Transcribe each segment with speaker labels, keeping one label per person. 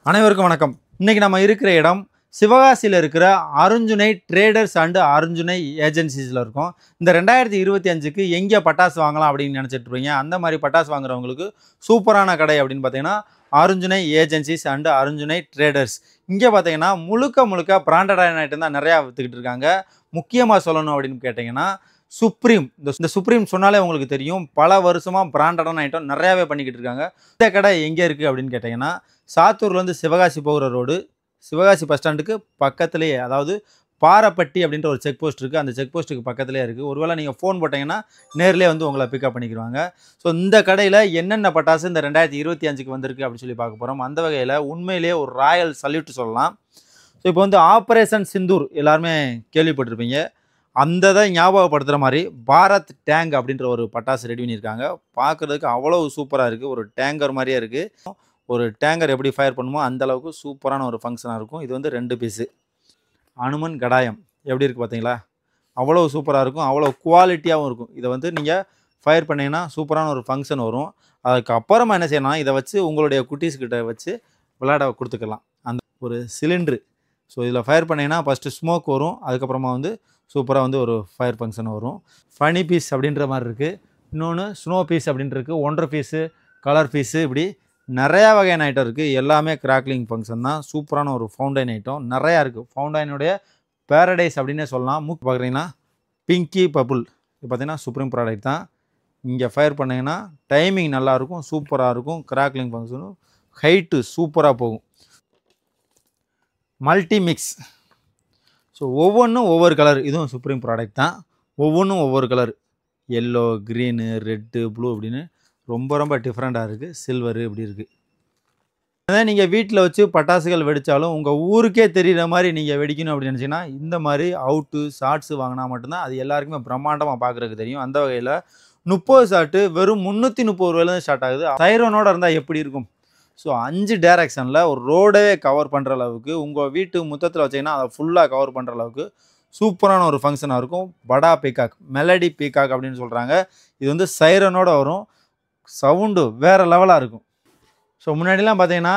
Speaker 1: அனைவருக்கும் வணக்கம். இன்னைக்கு நம்ம இருக்கிற இடம் சிவகாசியில் இருக்கிற அருஞ்சுனை ட்ரேடர்ஸ் அண்ட் அருஞ்சுனை ஏஜென்சிஸில் இருக்கோம். இந்த 2025க்கு எங்கே பட்டாசு வாங்கலாம் அப்படின்னு நினச்சிட்டு இருப்பீங்க. அந்த மாதிரி பட்டாசு வாங்குறவங்களுக்கு சூப்பரான கடை அப்படின்னு பார்த்தீங்கன்னா Arunjunai agencies and Arunjunai traders. இங்கே பார்த்தீங்கன்னா முழுக்க பிராண்டடான ஐட்டம் தான் நிறையா விற்றுக்கிட்டு இருக்காங்க. முக்கியமாக சொல்லணும் அப்படின்னு கேட்டிங்கன்னா சுப்ரீம். இந்த சுப்ரீம் சொன்னாலே உங்களுக்கு தெரியும், பல வருஷமாக பிராண்டடான ஐட்டம் நிறையாவே பண்ணிக்கிட்டு இருக்காங்க. இந்த கடை எங்கே இருக்குது அப்படின்னு கேட்டிங்கன்னா சாத்தூர்லேருந்து சிவகாசி போகிற ரோடு, சிவகாசி பஸ் ஸ்டாண்டுக்கு பக்கத்துலேயே, அதாவது பாரப்பட்டி அப்படின்ற ஒரு செக் போஸ்ட் இருக்குது. அந்த செக் போஸ்ட்டுக்கு பக்கத்துலேயே இருக்குது. ஒருவேளை நீங்கள் ஃபோன் போட்டிங்கன்னா நேர்லேயே வந்து உங்களை பிக்கப் பண்ணிக்கிடுவாங்க. ஸோ இந்த கடையில் என்னென்ன பட்டாசு இந்த 2025க்கு வந்திருக்கு அப்படின்னு சொல்லி பார்க்க போகிறோம். அந்த வகையில் உண்மையிலேயே ஒரு ராயல் சல்யூட் சொல்லலாம். ஸோ இப்போ வந்து ஆப்ரேஷன் சிந்தூர் எல்லாருமே கேள்விப்பட்டிருப்பீங்க. அந்த இதை ஞாபகப்படுத்துகிற மாதிரி பாரத் டேங்க் அப்படின்ற ஒரு பட்டாசு ரெடி பண்ணியிருக்காங்க. பார்க்குறதுக்கு அவ்வளோ சூப்பராக இருக்குது. ஒரு டேங்கர் மாதிரியே இருக்குது. ஒரு டேங்கர் எப்படி ஃபயர் பண்ணுமோ அந்த அளவுக்கு சூப்பரான ஒரு ஃபங்க்ஷனாக இருக்கும். இது வந்து 2 பீஸு அனுமன் கடாயம் எப்படி இருக்குது பார்த்தீங்களா? அவ்வளோ சூப்பராக இருக்கும், அவ்வளோ குவாலிட்டியாகவும் இருக்கும். இதை வந்து நீங்கள் ஃபயர் பண்ணிங்கன்னா சூப்பரான ஒரு ஃபங்க்ஷன் வரும். அதுக்கப்புறமா என்ன செய்யணும், இதை வச்சு உங்களுடைய குட்டீஸ்கிட்ட வச்சு விளையாட கொடுத்துக்கலாம். அந்த ஒரு சிலிண்ட்ரு. ஸோ இதில் ஃபயர் பண்ணிங்கன்னா ஃபஸ்ட்டு ஸ்மோக் வரும், அதுக்கப்புறமா வந்து சூப்பராக வந்து ஒரு ஃபயர் ஃபங்க்ஷன் வரும். ஃபனி பீஸ் அப்படின்ற மாதிரி இருக்குது. இன்னொன்று ஸ்னோ பீஸ் அப்படின்ட்டு இருக்குது. ஒன்றரை பீஸு, கலர் பீஸு, இப்படி நிறையா வகையான ஐட்டம் இருக்குது. எல்லாமே கிராக்லிங் ஃபங்க்ஷன் தான். சூப்பரான ஒரு ஃபவுண்டைன் ஐட்டம் நிறையா இருக்குது. ஃபவுண்டைனுடைய பேரடைஸ் அப்படின்னே சொல்லலாம். மூக்கு பார்க்குறீங்கன்னா பிங்கி பப்புள், இது பார்த்திங்கன்னா சுப்ரீம் ப்ராடக்ட் தான். இங்கே ஃபயர் பண்ணிங்கன்னா டைமிங் நல்லாயிருக்கும், சூப்பராக இருக்கும். கிராக்லிங் ஃபங்க்ஷனும் ஹைட்டு சூப்பராக போகும். Multi mix. ஸோ ஒவ்வொன்றும் ஒவ்வொரு கலர். இதுவும் சுப்ரீம் ப்ராடக்ட் தான். ஒவ்வொன்றும் ஒவ்வொரு colour, yellow, green, red, blue அப்படின்னு ரொம்ப டிஃப்ரெண்ட்டாக இருக்குது. சில்வரு இப்படி இருக்குது. அதான் நீங்கள் வீட்டில் வச்சு பட்டாசுகள் வெடித்தாலும் உங்கள் ஊருக்கே தெரிகிற மாதிரி நீங்கள் வெடிக்கணும் அப்படின்னு நினச்சிங்கன்னா இந்த மாதிரி அவுட்டு ஷார்ட்ஸு வாங்கினா மட்டும்தான் அது எல்லாருக்குமே பிரம்மாண்டமாக பார்க்குறதுக்கு தெரியும். அந்த வகையில் 30 ஷார்ட்டு வெறும் 330 ரூபாயிலேருந்து ஸ்டார்ட் ஆகுது. சைரனோட இருந்தால் எப்படி இருக்கும்? ஸோ 5 டைரக்ஷனில் ஒரு ரோடவே கவர் பண்ணுற அளவுக்கு, உங்கள் வீட்டு முத்தத்தில் வச்சிங்கன்னா அதை ஃபுல்லாக கவர் பண்ணுற அளவுக்கு சூப்பரான ஒரு ஃபங்க்ஷனாக இருக்கும். படா பீகாக், மெலடி பீகாக் அப்படின்னு சொல்கிறாங்க. இது வந்து சைரனோட வரும். சவுண்டு வேறு லெவலாக இருக்கும். ஸோ முன்னாடிலாம் பார்த்தீங்கன்னா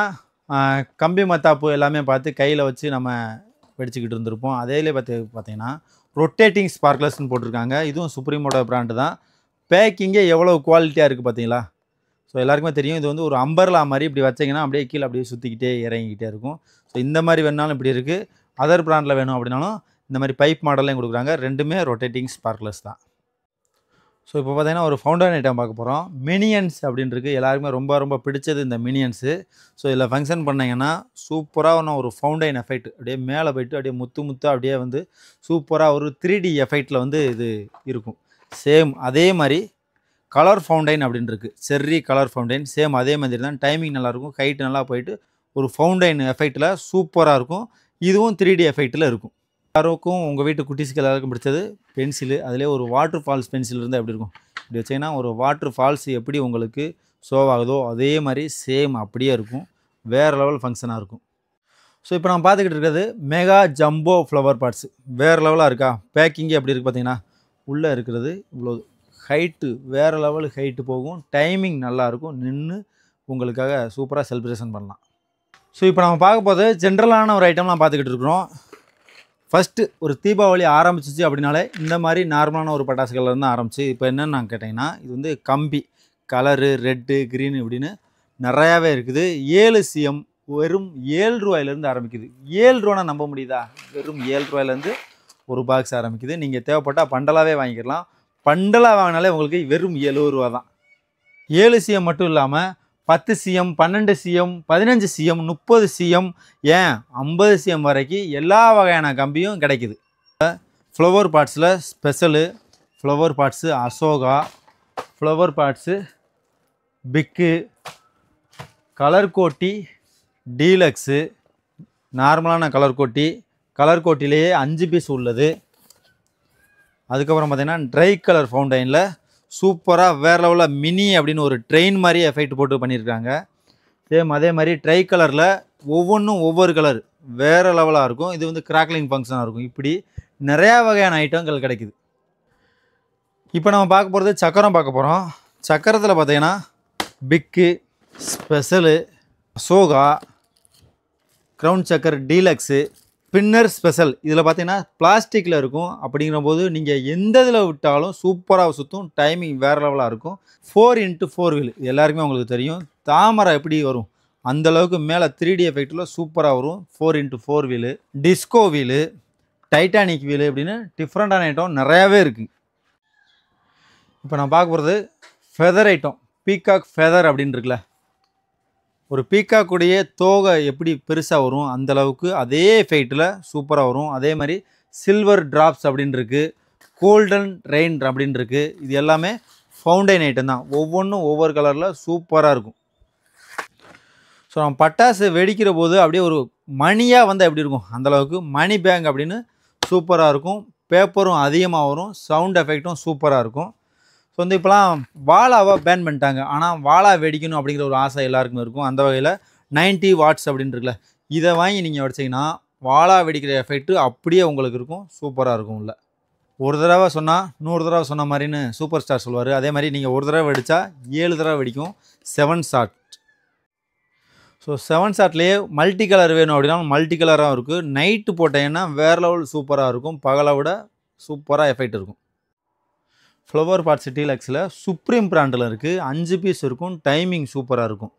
Speaker 1: கம்பி மத்தாப்பு எல்லாமே பார்த்து கையில் வச்சு நம்ம வெடிச்சிக்கிட்டு இருந்திருப்போம். அதேலேயே பார்த்தீங்கன்னா ரொட்டேட்டிங் ஸ்பார்க்லர்ஸ்னு போட்டிருக்காங்க. இதுவும் சுப்ரீமோட பிராண்டு தான். பேக்கிங்கே எவ்வளோ குவாலிட்டியாக இருக்குது பார்த்தீங்களா? ஸோ எல்லாருக்குமே தெரியும், இது வந்து ஒரு அம்பர்லா மாதிரி இப்படி வச்சிங்கன்னா அப்படியே கீழே அப்படியே சுற்றிக்கிட்டே இறங்கிக்கிட்டே இருக்கும். ஸோ இந்த மாதிரி வேணாலும் இப்படி இருக்குது. அதர் பிராண்டில் வேணும் அப்படின்னாலும் இந்த மாதிரி பைப் மாடல்லையும் கொடுக்குறாங்க. ரெண்டுமே ரொட்டேட்டிங் ஸ்பார்க்லர்ஸ் தான். ஸோ இப்போ பார்த்தீங்கன்னா ஒரு ஃபவுண்டன் ஐட்டம் பார்க்க போகிறோம். மினியன்ஸ் அப்படின்னு இருக்குது. எல்லாருக்குமே ரொம்ப பிடிச்சது இந்த மினியன்ஸு. ஸோ இதில் ஃபங்க்ஷன் பண்ணிங்கன்னா சூப்பராக ஒரு ஃபவுண்டைன் எஃபெக்ட் அப்படியே மேலே போய்ட்டு அப்படியே முத்து அப்படியே வந்து சூப்பராக ஒரு 3D எஃபெக்டில் வந்து இது இருக்கும். சேம் அதே மாதிரி கலர் ஃபவுண்டைன் அப்படின்னு இருக்குது. செர்ரி கலர் ஃபவுண்டைன் சேம் அதே மாதிரி தான். டைமிங் நல்லாயிருக்கும், ஹைட்டு நல்லா போயிட்டு ஒரு ஃபவுண்டைன் எஃபெக்டில் சூப்பராக இருக்கும். இதுவும் 3D எஃபெக்டில் இருக்கும். எல்லாருக்கும் உங்கள் வீட்டு குட்டீஸ்க்கு எல்லாருக்கும் பிடிச்சது பென்சிலு. அதிலே ஒரு வாட்டர் ஃபால்ஸ் பென்சில் இருந்தால் எப்படி இருக்கும்? இப்படி வச்சிங்கன்னா ஒரு வாட்டர் ஃபால்ஸ் எப்படி உங்களுக்கு ஷோ ஆகுதோ அதே மாதிரி சேம் அப்படியே இருக்கும். வேறு லெவல் ஃபங்க்ஷனாக இருக்கும். ஸோ இப்போ நம்ம பார்த்துக்கிட்டு இருக்கிறது மெகா ஜம்போ ஃப்ளவர் பாட்ஸு. வேறு லெவலாக இருக்கா? பேக்கிங்கே எப்படி இருக்குது பார்த்தீங்கன்னா, உள்ளே இருக்கிறது இவ்வளோ ஹைட்டு, வேறு லெவலு ஹைட்டு போகும். டைமிங் நல்லாயிருக்கும். நின்று உங்களுக்காக சூப்பராக செலிப்ரேஷன் பண்ணலாம். ஸோ இப்போ நம்ம பார்க்க போது ஜென்ரலான ஒரு ஐட்டம்லாம் பார்த்துக்கிட்டு இருக்கிறோம். ஃபஸ்ட்டு ஒரு தீபாவளி ஆரம்பிச்சிச்சு அப்படின்னாலே இந்த மாதிரி நார்மலான ஒரு பட்டாசுகள்லேருந்து ஆரம்பிச்சு இப்போ என்னென்னு நான் கேட்டிங்கன்னா, இது வந்து கம்பி கலரு, ரெட்டு, க்ரீனு இப்படின்னு நிறையாவே இருக்குது. 7 CM வெறும் 7 ரூபாயிலேருந்து ஆரம்பிக்குது. 7 ரூபானா நம்ப முடியுதா? வெறும் 7 ரூபாயிலேருந்து ஒரு பாக்ஸ் ஆரம்பிக்குது. நீங்கள் தேவைப்பட்டால் பண்டலாகவே வாங்கிக்கலாம். பண்டலாக வாங்கினாலே உங்களுக்கு வெறும் 70 ரூபா தான். 7 CM மட்டும் இல்லாமல் 10 CM, 12 CM, 15 CM, 30 CM, ஏன் 50 CM வரைக்கும் எல்லா வகையான கம்பியும் கிடைக்குது. ஃப்ளவர் பாட்ஸில் special, flower pots Ashoka, flower pots big, colour கோட்டி டீலக்ஸு, நார்மலான கலர் கோட்டி, கலர் கோட்டிலேயே 5 பீஸ் உள்ளது. அதுக்கப்புறம் பார்த்திங்கன்னா ட்ரை கலர் ஃபவுண்டைனில் சூப்பராக வேறு லெவலில் மினி அப்படின்னு ஒரு ட்ரெயின் மாதிரி எஃபெக்ட் போட்டு பண்ணியிருக்காங்க. சேம் அதே மாதிரி ட்ரை கலரில் ஒவ்வொன்றும் ஒவ்வொரு கலர் வேறு லெவலாக இருக்கும். இது வந்து கிராக்லிங் ஃபங்க்ஷனாக இருக்கும். இப்படி நிறையா வகையான ஐட்டங்கள் கிடைக்குது. இப்போ நம்ம பார்க்க போகிறது சக்கரம் பார்க்க போகிறோம். சக்கரத்தில் பார்த்தீங்கன்னா பிக்கு, ஸ்பெஷலு, அசோகா, க்ரௌன் சக்கர் டீலக்ஸு, ஸ்பின்னர் ஸ்பெஷல். இதில் பார்த்தீங்கன்னா பிளாஸ்டிக்கில் இருக்கும். அப்படிங்கிறபோது நீங்கள் எந்த இதில் விட்டாலும் சூப்பராக சுற்றும். டைமிங் வேறு லெவலாக இருக்கும். 4x4 வீல் எல்லாருக்குமே உங்களுக்கு தெரியும். தாமரை எப்படி வரும் அந்தளவுக்கு மேலே 3D எஃபெக்டில் சூப்பராக வரும். 4x4 wheel, disco wheel, Titanic wheel அப்படின்னு டிஃப்ரெண்ட்டான ஐட்டம் நிறையாவே இருக்குது. இப்போ நான் பார்க்க போகிறது ஃபெதர் ஐட்டம். பீகாக் ஃபெதர் அப்படின்னு இருக்குல்ல, ஒரு பீக்காக்குடைய தோகை எப்படி பெருசாக வரும் அந்தளவுக்கு அதே எஃபெக்டில் சூப்பராக வரும். அதே மாதிரி சில்வர் ட்ராப்ஸ் அப்படின்னு இருக்குது, கோல்டன் ரெயின் அப்படின்னு இருக்குது. இது எல்லாமே ஃபவுண்டைன் ஐட்டம் தான். ஒவ்வொன்றும் ஒவ்வொரு கலரில் சூப்பராக இருக்கும். ஸோ நம்ம பட்டாசு வெடிக்கிற போது அப்படியே ஒரு மணியாக வந்து எப்படி இருக்கும் அந்தளவுக்கு மணி பேங்க் அப்படின்னு சூப்பராக இருக்கும். பேப்பரும் அதிகமாக வரும். சவுண்ட் எஃபெக்டும் சூப்பராக இருக்கும். ஸோ வந்து இப்போலாம் வாளாவை பேன் பண்ணிட்டாங்க. ஆனால் வாளா வெடிக்கணும் அப்படிங்கிற ஒரு ஆசை எல்லாருக்குமே இருக்கும். அந்த வகையில் 90 வாட்ஸ் அப்படின்னு இருக்குல்ல, இதை வாங்கி நீங்கள் வச்சிங்கன்னா வாளா வெடிக்கிற எஃபெக்ட்டு அப்படியே உங்களுக்கு இருக்கும். சூப்பராக இருக்கும். இல்லை ஒரு தடவை சொன்னால் 100 தடவை சொன்ன மாதிரின்னு சூப்பர் ஸ்டார் சொல்லுவார். அதே மாதிரி நீங்கள் ஒரு தடவை வெடித்தா 7 தடவை வெடிக்கும். 7 ஷாட். ஸோ 7 ஷாட்லேயே மல்டி கலர் வேணும் அப்படின்னா மல்டி கலராகவும் இருக்குது. நைட்டு போட்டீங்கன்னா வேறு லெவல் சூப்பராக இருக்கும். பகலை விட சூப்பராக எஃபெக்ட் இருக்கும். ஃப்ளவர் பார்ட்ஸ் டீலக்ஸில் சுப்ரீம் பிராண்டில் இருக்குது. 5 பீஸ் இருக்கும். டைமிங் சூப்பராக இருக்கும்.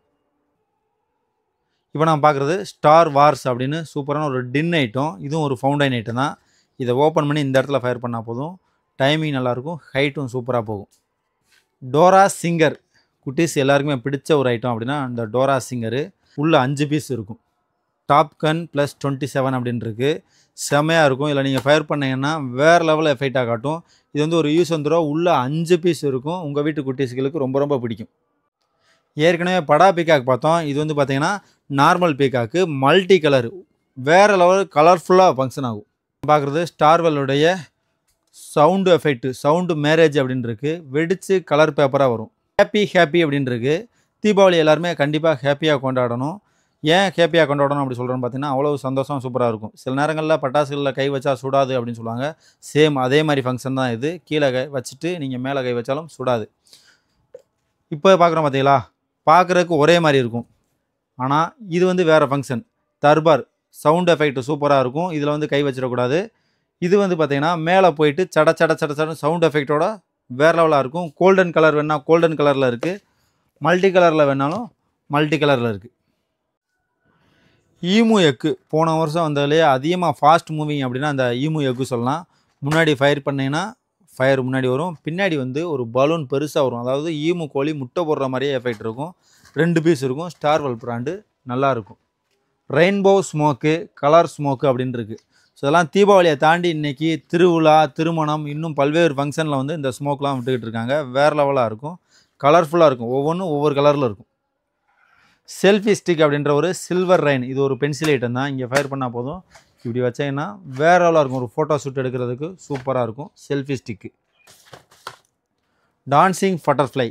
Speaker 1: இப்போ நான் பார்க்குறது ஸ்டார் வார்ஸ் அப்படின்னு சூப்பரான ஒரு டின் ஐட்டம். இதுவும் ஒரு ஃபவுண்டைன் ஐட்டம் தான். இதை ஓப்பன் பண்ணி இந்த இடத்துல ஃபயர் பண்ணால் போதும். டைமிங் நல்லாயிருக்கும். ஹைட்டும் சூப்பராக போகும். டோரா சிங்கர் குட்டீஸ் எல்லாருக்குமே பிடிச்ச ஒரு ஐட்டம் அப்படின்னா அந்த டோரா சிங்கரு. உள்ளே 5 பீஸ் இருக்கும். டாப் கன் ப்ளஸ் 27 அப்படின்னு இருக்குது. செமையாக இருக்கும். இல்லை நீங்கள் ஃபயர் பண்ணிங்கன்னா வேறு லெவலில் எஃபெக்டாக காட்டும். இது வந்து ஒரு யூஸ் வந்துடும். உள்ளே 5 பீஸ் இருக்கும். உங்கள் வீட்டு குட்டீஸ்களுக்கு ரொம்ப ரொம்ப பிடிக்கும். ஏற்கனவே படா பீக்காக் பார்த்தோம். இது வந்து பார்த்திங்கன்னா நார்மல் பீக்காக்கு மல்டி கலரு வேறு லெவல் கலர்ஃபுல்லாக ஃபங்க்ஷன் ஆகும். பார்க்குறது ஸ்டார்வெல்லுடைய சவுண்டு எஃபெக்ட்டு, சவுண்டு மேரேஜ் அப்படின்னு இருக்குது. வெடித்து கலர் பேப்பராக வரும். ஹாப்பி அப்படின்னு இருக்குது. தீபாவளி எல்லாருமே கண்டிப்பாக ஹாப்பியாக கொண்டாடணும். ஏன் ஹாப்பியாக கொண்டாடணும் அப்படி சொல்கிறேன்னு பார்த்தீங்கன்னா அவ்வளோ சந்தோஷம் சூப்பராக இருக்கும். சில நேரங்களில் பட்டாசுகளில் கை வச்சா சுடாது அப்படின்னு சொல்லுவாங்க. சேம் அதே மாதிரி ஃபங்க்ஷன் தான் இது. கீழே கை வச்சுட்டு நீங்கள் மேலே கை வச்சாலும் சுடாது. இப்போ பார்க்குறோம் பார்த்தீங்களா, பார்க்குறதுக்கு ஒரே மாதிரி இருக்கும். ஆனால் இது வந்து வேறு ஃபங்க்ஷன். தர்பார் சவுண்ட் எஃபெக்ட் சூப்பராக இருக்கும். இதில் வந்து கை வச்சிடக்கூடாது. இது வந்து பார்த்திங்கன்னா மேலே போயிட்டு சட சட சட சட சவுண்ட் எஃபெக்டோட வேறு லெவலாக இருக்கும். கோல்டன் கலர் வேணால் கோல்டன் கலரில் இருக்குது. மல்டி கலரில் வேணாலும் மல்டி கலரில் இருக்குது. ஈமு எக்கு போன வருஷம் வந்ததுலேயே அதிகமாக ஃபாஸ்ட் மூவிங் அப்படின்னா அந்த ஈமு எக்கு சொல்லலாம். முன்னாடி ஃபயர் பண்ணிங்கன்னா ஃபயர் முன்னாடி வரும். பின்னாடி வந்து ஒரு பலூன் பெருசாக வரும். அதாவது ஈமு கோழி முட்டை போடுற மாதிரியே எஃபெக்ட் இருக்கும். 2 பீஸ் இருக்கும். ஸ்டார்வெல் பிராண்டு நல்லாயிருக்கும். ரெயின்போ ஸ்மோக்கு, கலர் ஸ்மோக்கு அப்படின்னு இருக்குது. ஸோ இதெல்லாம் தீபாவளியை தாண்டி இன்றைக்கி திருவிழா, திருமணம், இன்னும் பல்வேறு ஃபங்க்ஷனில் வந்து இந்த ஸ்மோக்லாம் விட்டுக்கிட்டு இருக்காங்க. வேறு லெவலாக இருக்கும். கலர்ஃபுல்லாக இருக்கும். ஒவ்வொன்றும் ஒவ்வொரு கலரில் இருக்கும். செல்ஃபி ஸ்டிக் அப்படின்ற ஒரு சில்வர் ரெயின். இது ஒரு பென்சில் ஐட்டம் தான். இங்கே ஃபயர் பண்ணால் போதும். இப்படி வச்சிங்கன்னா வேறு லெவலாக இருக்கும். ஒரு ஃபோட்டோ ஷூட் எடுக்கிறதுக்கு சூப்பராக இருக்கும். Selfie stick. Dancing butterfly.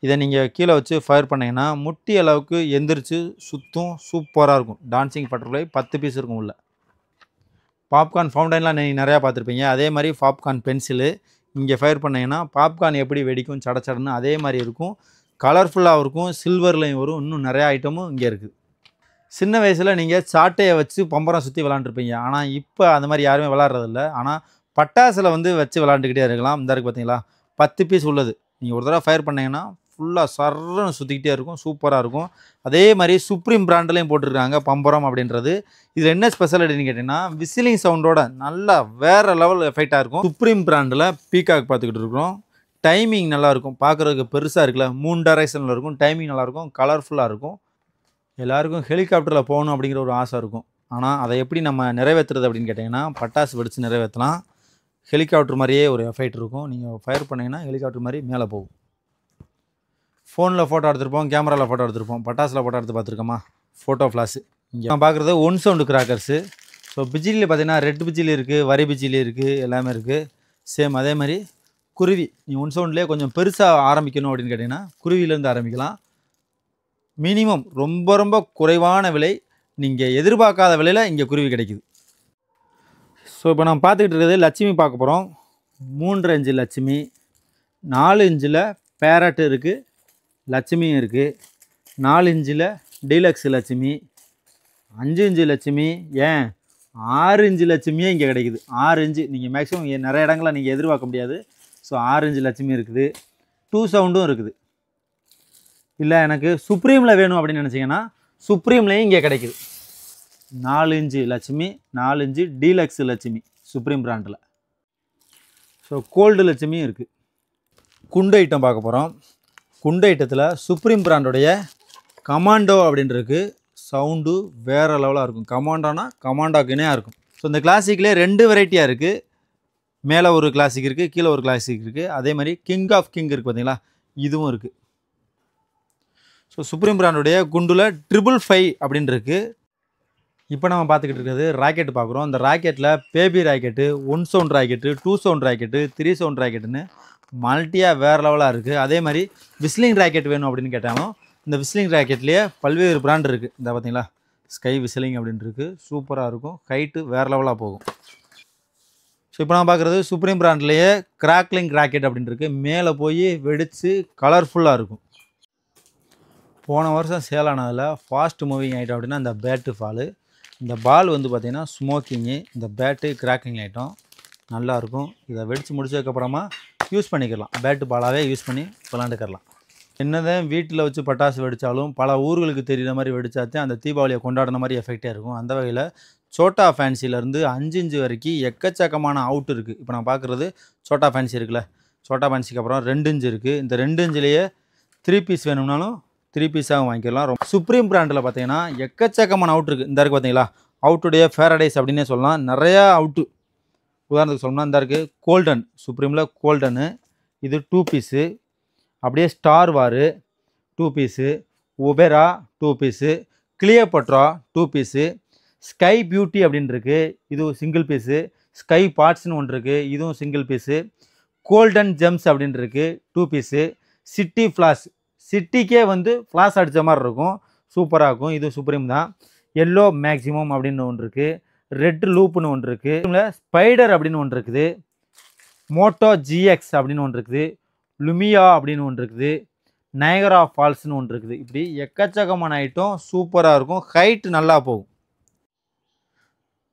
Speaker 1: இதை நீங்கள் கீழே வச்சு ஃபயர் பண்ணிங்கன்னா முட்டி அளவுக்கு எந்திரிச்சு சுற்றும். சூப்பராக இருக்கும். டான்சிங் பட்டர்ஃப்ளை 10 பீஸ் இருக்கும் உள்ள. பாப்கார்ன் ஃபவுண்டைன்லாம் நீங்கள் நிறையா பார்த்துருப்பீங்க. அதே மாதிரி பாப்கார்ன் பென்சிலு இங்கே ஃபயர் பண்ணிங்கன்னா பாப்கார்ன் எப்படி வெடிக்கும் சடச்சடன்னு அதே மாதிரி இருக்கும். கலர்ஃபுல்லாகவும் இருக்கும். சில்வர்லேயும் வரும். இன்னும் நிறையா ஐட்டமும் இங்கே இருக்குது. சின்ன வயசில் நீங்கள் சாட்டையை வச்சு பம்பரம் சுற்றி விளாண்டுருப்பீங்க. ஆனால் இப்போ அந்த மாதிரி யாருமே விளாட்றதில்ல. ஆனால் பட்டாசில் வந்து வச்சு விளாண்டுக்கிட்டே இருக்கலாம். இந்த இருக்குது பார்த்தீங்களா, 10 பீஸ் உள்ளது. நீங்கள் ஒரு தடவை ஃபயர் பண்ணிங்கன்னா ஃபுல்லாக சர்றன்னு சுற்றிக்கிட்டே இருக்கும். சூப்பராக இருக்கும். அதே மாதிரி சுப்ரீம் பிராண்ட்லேயும் போட்டிருக்காங்க பம்பரம் அப்படின்றது. இதில் என்ன ஸ்பெஷல் அப்படின்னு கேட்டிங்கன்னா விசிலிங் சவுண்டோட நல்லா வேறு லெவல் எஃபெக்டாக இருக்கும். சுப்ரீம் பிராண்டில் பீகாக் பார்த்துக்கிட்டு இருக்கிறோம். டைமிங் நல்லாயிருக்கும். பார்க்குறதுக்கு பெருசாக இருக்குல்ல, 3 டைரக்ஷனில் இருக்கும். டைமிங் நல்லாயிருக்கும். கலர்ஃபுல்லாக இருக்கும். எல்லாருக்கும் ஹெலிகாப்டரில் போகணும் அப்படிங்கிற ஒரு ஆசை இருக்கும். ஆனால் அதை எப்படி நம்ம நிறைவேற்றுறது அப்படின்னு கேட்டிங்கன்னா பட்டாசு வெடித்து நிறைவேற்றலாம். ஹெலிகாப்டர் மாதிரியே ஒரு எஃபெக்ட் இருக்கும். நீங்கள் ஃபயர் பண்ணிங்கன்னா ஹெலிகாப்டர் மாதிரி மேலே போகும். ஃபோனில் ஃபோட்டோ எடுத்துருப்போம், கேமராவில் ஃபோட்டோ எடுத்துருப்போம். பட்டாசில் ஃபோட்டோ எடுத்து பார்த்துருக்கோமா, ஃபோட்டோ ஃப்ளாஷு. இங்கே நான் பார்க்குறது 1 சவுண்டு கிராக்கர்ஸு. ஸோ பிஜிலியில் பார்த்தீங்கன்னா ரெட் பிஜிலி இருக்குது, வரி பிஜிலி இருக்குது, எல்லாமே இருக்குது. சேம் அதே மாதிரி குருவி. நீ 1 சவுண்ட்லேயே கொஞ்சம் பெருசாக ஆரம்பிக்கணும் அப்படின்னு கேட்டிங்கன்னா குருவிலேருந்து ஆரம்பிக்கலாம். மினிமம் ரொம்ப ரொம்ப குறைவான விலை, நீங்கள் எதிர்பார்க்காத விலையில் இங்கே குருவி கிடைக்குது. ஸோ இப்போ நம்ம பார்த்துக்கிட்டு இருக்கிறது லட்சுமி பார்க்க போகிறோம். 3 இன்ச்சு லட்சுமி, 4 இன்ச்சில் பேரட் இருக்குது, லட்சுமியும் இருக்குது, 4 இன்ச்சில் டீலக்ஸ் லட்சுமி, 5 இன்ச்சு லட்சுமி, ஏன் 6 இன்ச்சு லட்சுமியே இங்கே கிடைக்குது. 6 இன்ச்சு நீங்கள் மேக்ஸிமம் நிறைய இடங்களில் நீங்கள் எதிர்பார்க்க முடியாது. ஸோ 6 இன்ச்சு லட்சுமி இருக்குது. 2 சவுண்டும் இருக்குது. இல்லை எனக்கு சுப்ரீமில் வேணும் அப்படின்னு நினச்சிங்கன்னா சுப்ரீம்லேயும் இங்கே கிடைக்குது. 4 inch Lakshmi, 4 inch deluxe Lakshmi supreme பிராண்டில். ஸோ கோல்டு லட்சுமியும் இருக்குது. குண்டு ஐட்டம் பார்க்க போகிறோம். குண்டு ஐட்டத்தில் சுப்ரீம் பிராண்டோடைய கமாண்டோ அப்படின்றது சவுண்டு வேறு லெவலாக இருக்கும். கமாண்டோனா கமாண்டோக்கு இணையாக இருக்கும். ஸோ இந்த கிளாசிக்லேயே 2 வெரைட்டியாக இருக்குது. மேலே ஒரு கிளாசிக் இருக்குது, கீழே ஒரு கிளாசிக் இருக்குது. அதே மாதிரி கிங் ஆஃப் கிங் இருக்குது பார்த்தீங்களா, இதுவும் இருக்குது. ஸோ சுப்ரீம் பிராண்டோடைய குண்டில் 555 அப்படின்னு இருக்குது. இப்போ நம்ம பார்த்துக்கிட்டு இருக்கிறது ராக்கெட்டு பார்க்குறோம். இந்த ராக்கெட்டில் baby rocket, 1 sound rocket, 2 sound rocket, 3 sound ராக்கெட்டுன்னு மல்ட்டியாக வேறு லெவலாக இருக்குது. அதே மாதிரி விஸ்லிங் ராக்கெட் வேணும் அப்படின்னு கேட்டாலும் இந்த விஸ்லிங் ராக்கெட்லேயே பல்வேறு பிராண்ட் இருக்குது. இந்த பார்த்தீங்களா, ஸ்கை விஸ்லிங் அப்படின்ட்டு சூப்பராக இருக்கும். ஹைட்டு வேறு லெவலாக போகும். ஸோ இப்போ நான் பார்க்குறது சுப்ரீம் பிராண்ட்லேயே கிராக்லிங் ராக்கெட் அப்படின்ட்டு மேலே போய் வெடித்து கலர்ஃபுல்லாக இருக்கும். போன வருஷம் சேல் ஆனதில் ஃபாஸ்ட் மூவிங் ஐட்டம் அப்படின்னா இந்த பேட்டு ஃபாலு. இந்த பால் வந்து பார்த்திங்கன்னா ஸ்மோக்கிங்கு, இந்த பேட்டு கிராக்கிங் ஐட்டம் நல்லாயிருக்கும். இதை வெடித்து முடிச்சதுக்கப்புறமா யூஸ் பண்ணிக்கலாம். பேட்டு பாலாகவே யூஸ் பண்ணி விளாண்டுக்கலாம். என்னதான் வீட்டில் வச்சு பட்டாசு வெடித்தாலும் பல ஊர்களுக்கு தெரிகிற மாதிரி வெடித்தாச்சும் அந்த தீபாவளியை கொண்டாடின மாதிரி எஃபெக்டாக இருக்கும். அந்த வகையில் சோட்டா ஃபேன்சிலேருந்து 5 இன்ச்சு வரைக்கும் எக்கச்சக்கமான அவுட் இருக்குது. இப்போ நான் பார்க்குறது சோட்டா ஃபேன்சி இருக்குல்ல, சோட்டா ஃபேன்சிக்கு அப்புறம் 2 இன்ச்சு இருக்குது. இந்த 2 இன்ச்சிலேயே 3 பீஸ் வேணும்னாலும் 3 பீஸாகவும் வாங்கிக்கலாம். சுப்ரீம் பிராண்டில் பார்த்தீங்கன்னா எக்கச்சக்கமான அவுட் இருக்குது. இந்த இருக்குது பார்த்தீங்களா, அவுட்டுடைய ஃபேரடைஸ் அப்படின்னே சொல்லலாம். நிறையா அவுட்டு. உதாரணத்துக்கு சொல்லணும்னா இந்த இருக்குது கோல்டன், சுப்ரீமில் கோல்டனு, இது 2 பீஸு. அப்படியே star war 2 piece, opera 2 piece, Cleopatra 2 piece, sky beauty அப்படின்னு இருக்குது, இதுவும் சிங்கிள் பீஸு, ஸ்கை பார்ட்ஸ்னு ஒன்று இருக்குது, இதுவும் சிங்கிள் பீஸு, கோல்டன் ஜெம்ஸ் அப்படின்னு இருக்குது 2 பீஸு, சிட்டி ஃப்ளாஷ், சிட்டிக்கே வந்து ஃப்ளாஷ் அடித்த மாதிரி இருக்கும், சூப்பராக இருக்கும். இது சுப்ரீம் தான். எல்லோ மேக்ஸிமம் அப்படின்னு ஒன்று இருக்குது, ரெட் லூப்புன்னு ஒன்று இருக்குது, ஸ்பைடர் அப்படின்னு ஒன்று இருக்குது, மோட்டோ ஜிஎக்ஸ் அப்படின்னு ஒன்று இருக்குது, லுமியா அப்படின்னு ஒன்று இருக்குது, நயகரா ஃபால்ஸ்னு ஒன்று இருக்குது. இப்படி எக்கச்சக்கமான ஐட்டம் சூப்பராக இருக்கும். ஹைட்டு நல்லா போகும்.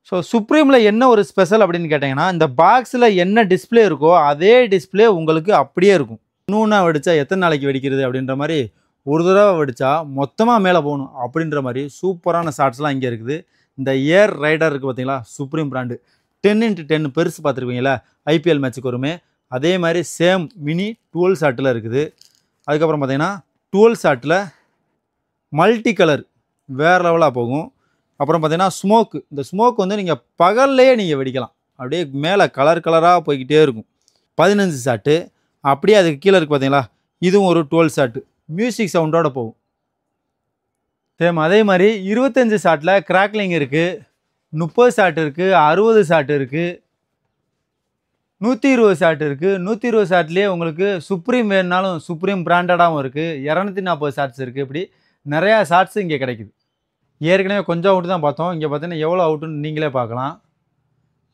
Speaker 1: ஸோ சுப்ரீமில் என்ன ஒரு ஸ்பெஷல் அப்படின்னு கேட்டிங்கன்னா இந்த பாக்ஸில் என்ன டிஸ்பிளே இருக்கோ அதே டிஸ்பிளே உங்களுக்கு அப்படியே இருக்கும். இன்னொன்று வெடித்தா எத்தனை நாளைக்கு வெடிக்கிறது அப்படின்ற மாதிரி ஒரு தடவை வெடித்தா மொத்தமாக மேலே போகணும் அப்படின்ற மாதிரி சூப்பரான ஷாட்ஸ்லாம் இங்கே இருக்குது. இந்த ஏர் ரைடர் இருக்குது பார்த்தீங்களா, சுப்ரீம் பிராண்டு 10x10 பெருசு பார்த்துருப்பீங்களா, ஐபிஎல் மேட்ச்சுக்கு வருமே, அதே மாதிரி சேம் மினி 12 ஷாட்டில் இருக்குது. அதுக்கப்புறம் பார்த்தீங்கன்னா 12 ஷாட்டில் மல்டி கலர் வேறு லெவலாக போகும். அப்புறம் பார்த்தீங்கன்னா ஸ்மோக்கு, இந்த ஸ்மோக் வந்து நீங்கள் பகல்லையே நீங்கள் வெடிக்கலாம். அப்படியே மேலே கலர் கலராக போய்கிட்டே இருக்கும். 15 ஷாட்டு. அப்படியே அதுக்கு கீழே இருக்குது பார்த்தீங்களா, இதுவும் ஒரு 12 ஷாட்டு மியூசிக் சவுண்டோடு போகும். சேம் அதே மாதிரி 25 ஷாட்டில் கிராக்லிங் இருக்குது, 30 ஷாட் இருக்குது, 60 ஷாட் இருக்குது, 120 ஷாட் இருக்குது. 120 ஷாட்லேயே உங்களுக்கு சுப்ரீம் வேணுனாலும் சுப்ரீம் பிராண்டடாகவும் இருக்குது, 240 ஷாட்ஸ் இருக்குது. இப்படி நிறையா ஷாட்ஸ் இங்கே கிடைக்குது. ஏற்கனவே கொஞ்சம் அவுட்டு தான் பார்த்தோம். இங்கே பார்த்தீங்கன்னா எவ்வளோ அவுட்டுன்னு நீங்களே பார்க்கலாம்.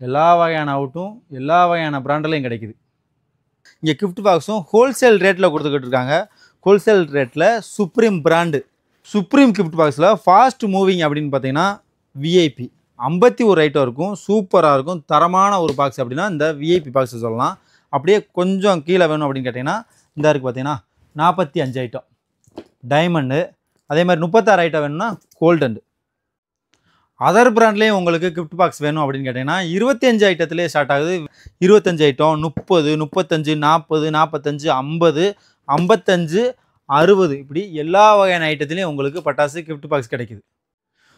Speaker 1: எல்லா வகையான அவுட்டும் எல்லா வகையான பிராண்ட்லையும் கிடைக்குது. இங்கே கிஃப்ட் பாக்ஸும் ஹோல்சேல் ரேட்டில் கொடுத்துக்கிட்டு இருக்காங்க. ஹோல்சேல் ரேட்டில் சுப்ரீம் பிராண்டு சுப்ரீம் கிஃப்ட் பாக்ஸில் ஃபாஸ்ட் மூவிங் அப்படின்னு பார்த்தீங்கன்னா விஐபி 51 ஐட்டம் இருக்கும். சூப்பராக இருக்கும். தரமான ஒரு பாக்ஸ் அப்படின்னா இந்த விஐபி பாக்ஸை சொல்லலாம். அப்படியே கொஞ்சம் கீழே வேணும் அப்படின்னு கேட்டிங்கன்னா இந்த இருக்குது பார்த்தீங்கன்னா 45 ஐட்டம் டைமண்டு, அதே மாதிரி 36 ஐட்டம் வேணும்னா கோல்டன். அதர் பிராண்ட்லேயும் உங்களுக்கு கிஃப்ட் பாக்ஸ் வேணும் அப்படின்னு கேட்டிங்கன்னா 25 ஐட்டத்துலேயே ஸ்டார்ட் ஆகுது. 25 ஐட்டம் 30, 35, 40, 45, 50, 55, 60 இப்படி எல்லா வகையான ஐட்டத்துலேயும் உங்களுக்கு பட்டாசு கிஃப்ட் பாக்ஸ் கிடைக்குது.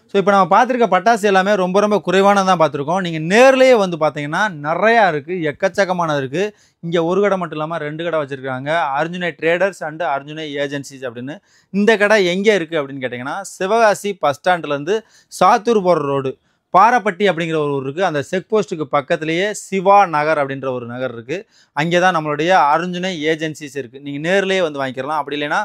Speaker 1: ஸோ இப்போ நம்ம பார்த்துருக்க பட்டாசு எல்லாமே ரொம்ப ரொம்ப குறைவானதான் பார்த்துருக்கோம். நீங்கள் நேர்லேயே வந்து பார்த்தீங்கன்னா நிறையா இருக்குது, எக்கச்சக்கமானது இருக்குது. இங்கே ஒரு கடை மட்டும் இல்லாமல் 2 கடை வச்சுருக்காங்க, அர்ஜுனை ட்ரேடர்ஸ் அண்டு அர்ஜுனை ஏஜென்சிஸ் அப்படின்னு. இந்த கடை எங்கே இருக்குது அப்படின்னு கேட்டிங்கன்னா சிவகாசி பஸ் ஸ்டாண்ட்லேருந்து சாத்தூர் போகிற ரோடு பாரப்பட்டி அப்படிங்கிற ஒரு ஊர் இருக்குது. அந்த செக் போஸ்ட்டுக்கு பக்கத்துலேயே சிவா நகர் அப்படின்ற ஒரு நகர் இருக்குது. அங்கே தான் நம்மளுடைய அர்ஜுனை ஏஜென்சிஸ் இருக்குது. நீங்கள் நேர்லேயே வந்து வாங்கிக்கலாம். அப்படி இல்லைன்னா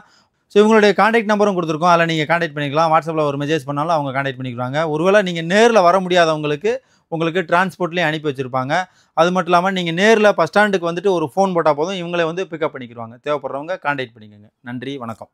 Speaker 1: ஸோ இவங்களுடைய காண்டாக்ட் நம்பரும் கொடுத்துருக்கோம், அதில் நீங்கள் காண்டாக்ட் பண்ணிக்கலாம். வாட்ஸ்அப்பில் ஒரு மெசேஜ் பண்ணாலும் அவங்க காண்டாக்ட் பண்ணிக்கிறாங்க. ஒருவேளை நீங்கள் நேரில் வர முடியாதவங்களுக்கு உங்களுக்கு டிரான்ஸ்போர்ட்லேயும் அனுப்பி வச்சுருப்பாங்க. அது மட்டும் இல்லாமல் நீங்கள் நேரில் பஸ் ஸ்டாண்டுக்கு வந்துட்டு ஒரு ஃபோன் போட்டால் போதும், இவங்களே வந்து பிக்கப் பண்ணிக்கிடுவாங்க. தேவைப்படுறவங்க காண்டாக்ட் பண்ணிக்கோங்க. நன்றி, வணக்கம்.